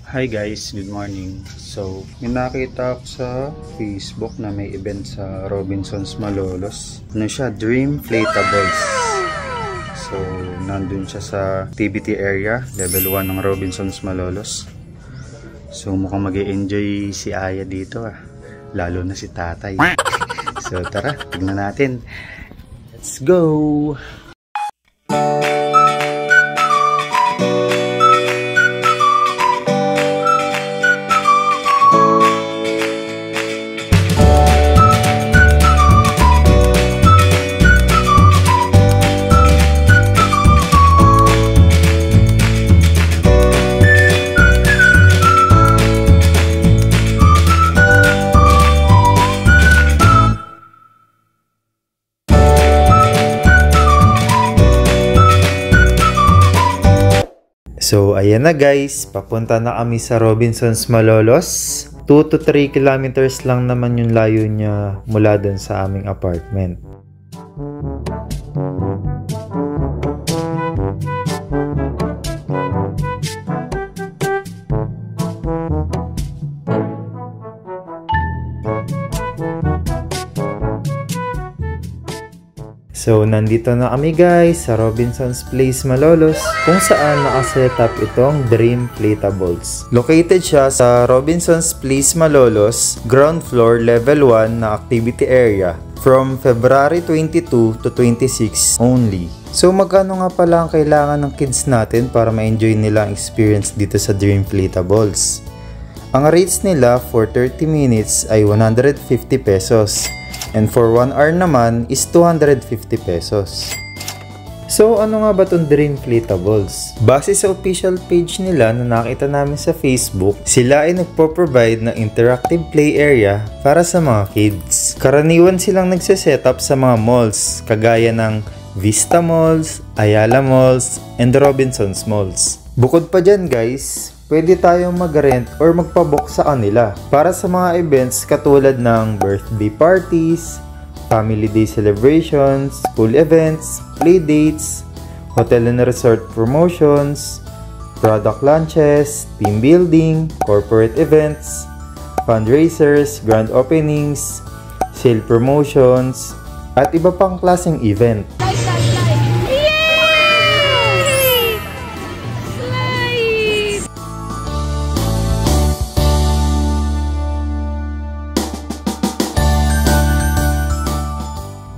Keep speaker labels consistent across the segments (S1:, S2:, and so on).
S1: Hi guys, good morning. So, may nakita ako sa Facebook na may event sa Robinsons Malolos. Ano siya? Dream Inflatables. So, nandun siya sa activity area, level 1 ng Robinsons Malolos. So, mukhang mag-e-enjoy si Aya dito lalo na si Tatay. So, tara, tignan natin. Let's go! So, ayan na guys, papunta na kami sa Robinsons Malolos. 2 to 3 kilometers lang naman yung layo niya mula dun sa aming apartment. So, nandito na kami guys sa Robinsons Place Malolos kung saan nakasetup itong Dream Inflatables. Located siya sa Robinsons Place Malolos, ground floor level 1 na activity area from February 22 to 26 only. So, magkano nga pala ang kailangan ng kids natin para ma-enjoy nila ang experience dito sa Dream Inflatables? Ang rates nila for 30 minutes ay 150 pesos. And for 1 hour naman is 250 pesos. So, ano nga ba itong Dream Inflatables? Base sa official page nila na nakita namin sa Facebook, sila ay nagpo-provide ng interactive play area para sa mga kids. Karaniwan silang nagsisetup sa mga malls, kagaya ng Vista Malls, Ayala Malls, and Robinsons Malls. Bukod pa dyan guys, pwede tayong mag-rent or magpabook sa kanila para sa mga events katulad ng birthday parties, family day celebrations, school events, play dates, hotel and resort promotions, product launches, team building, corporate events, fundraisers, grand openings, sale promotions, at iba pang klaseng event.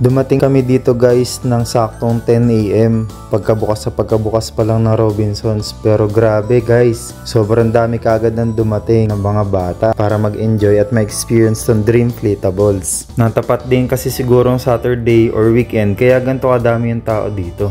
S1: Dumating kami dito guys ng saktong 10 AM pagkabukas pa lang ng Robinsons, pero grabe guys, sobrang dami kaagad ng dumating ng mga bata para mag-enjoy at ma-experience ng Dream Inflatables. Natapat din kasi sigurong Saturday or weekend kaya ganito kadami yung tao dito.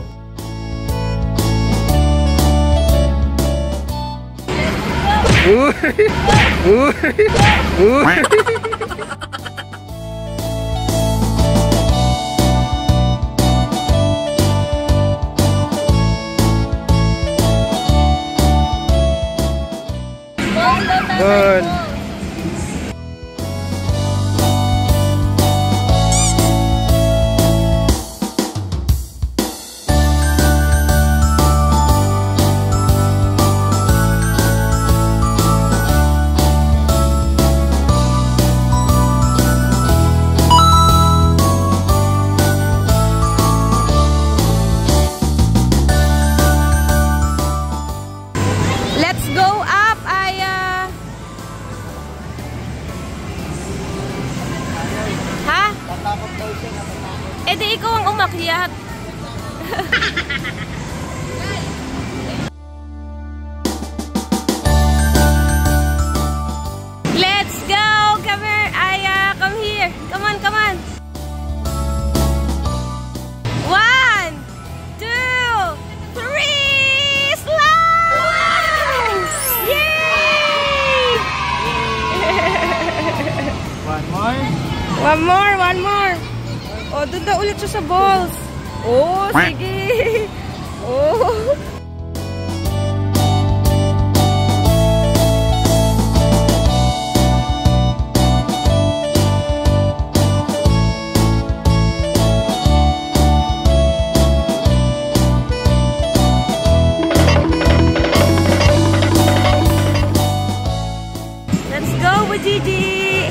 S1: Good.
S2: Let's go up, Aya. Ha? Eh di ikaw ang umakyat. Let's go! Come here, Aya. Come here. Come on, come on. 1, 2, 3, slide! Yay! One more. Oh, doon na ulit siya sa balls. Oh, sige. Oh. Bujiji!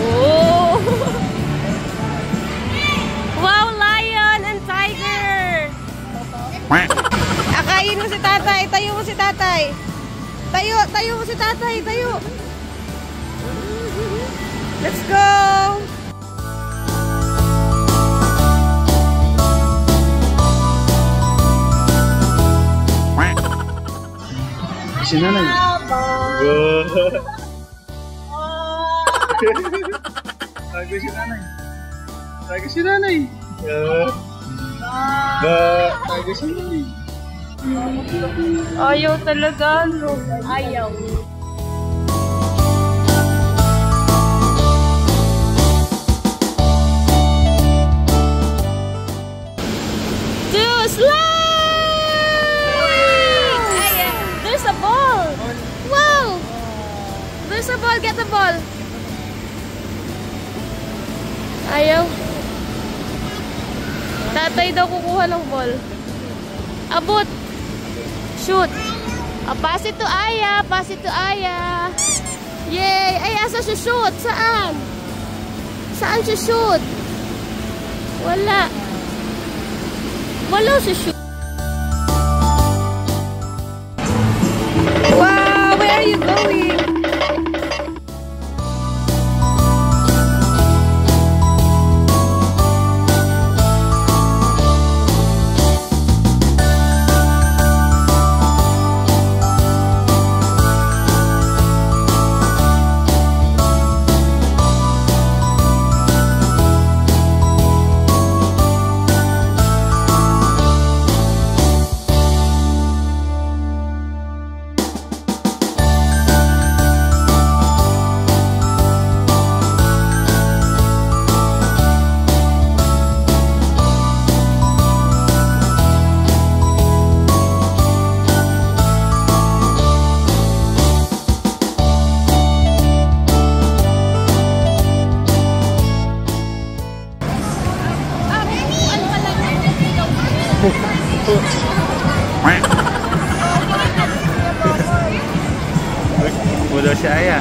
S2: Oh! Wow, lion and tiger! Akayin mo si tatay! Tayo mo si tatay! Tayo mo si tatay! Tayo! Let's go!
S3: Si nanay. Tago si nanay. Tago si nanay. Tago si nanay.
S2: Ayaw talaga, no? Ayaw. There's a ball! Wow! There's a ball! Get the ball! Ayaw. Tatay daw kukuha ng ball. Abot! Shoot! Pass it to Aya! Pass it to Aya! Yay! Ay, asa siya shoot? Saan? Saan siya shoot? Wala. Wala siya shoot. Wow! Where are you going?
S3: Udah si Aya.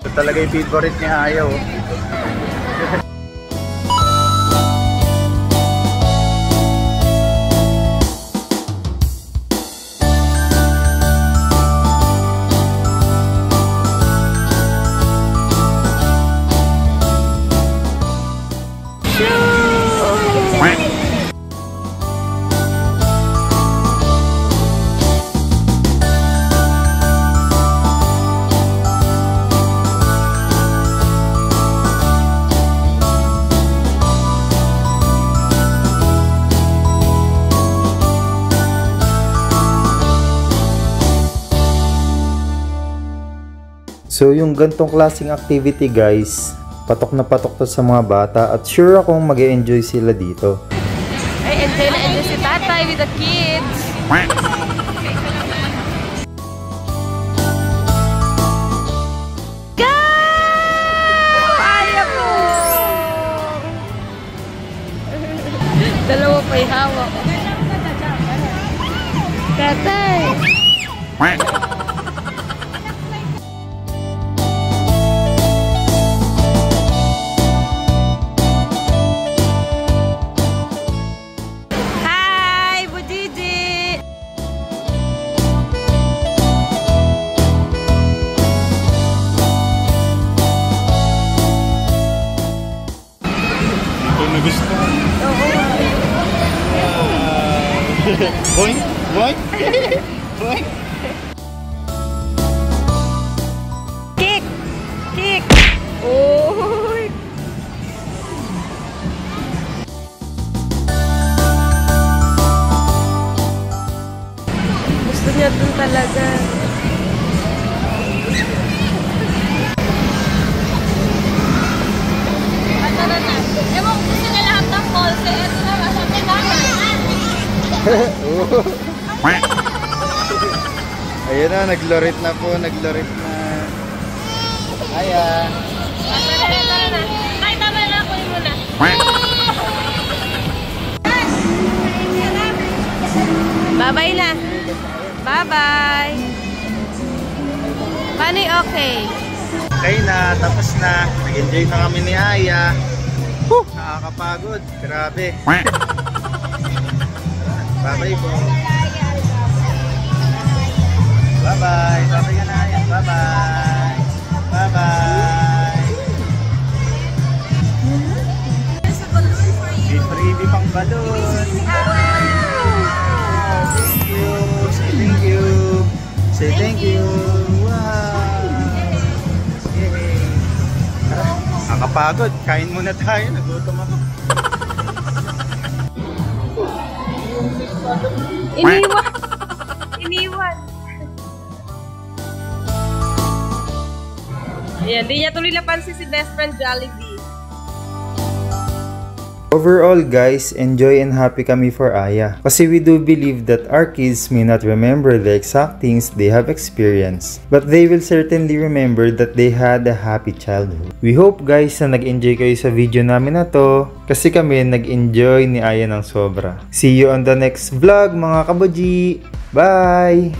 S3: Ito talaga yung favorite ni Aya, oh.
S1: So yung gantong klaseng activity guys, patok na patok to sa mga bata at sure akong mag-e-enjoy sila dito.
S2: Ay, enjoy na enjoy si tatay with the kids. Go! Ayaw ko! Dalawa pa yung hawak. Tatay!
S3: Boing, boing, boing.
S2: Kick! Kick! Oh! Gusto niya dun talaga. Ewan, gusto niya lahat ng balls. Ito na, masabi naman.
S3: Ayun na, naglorit na po, naglorit na. Aya.
S2: Ay, tama na ako. okay.
S1: Okay na, tapos na. Nag-enjoy na kami ni Aya. Nakakapagod. Grabe. Bye-bye po. Bye-bye. Bye-bye ka na, Aya. Bye-bye. Bye-bye. May freebie pang balon. Thank you. Say thank you. Say thank you. Nakapagod. Kain muna tayo. Nagutom ako.
S2: Iniwan. Iniwan. Ayan, di niya tuloy napansin si best friend Jollibee.
S1: Overall guys, enjoy and happy kami for Aya. Kasi we do believe that our kids may not remember the exact things they have experienced, but they will certainly remember that they had a happy childhood. We hope guys na nag-enjoy kayo sa video namin na to, kasi kami nag-enjoy ni Aya ng sobra. See you on the next vlog mga kabuji! Bye!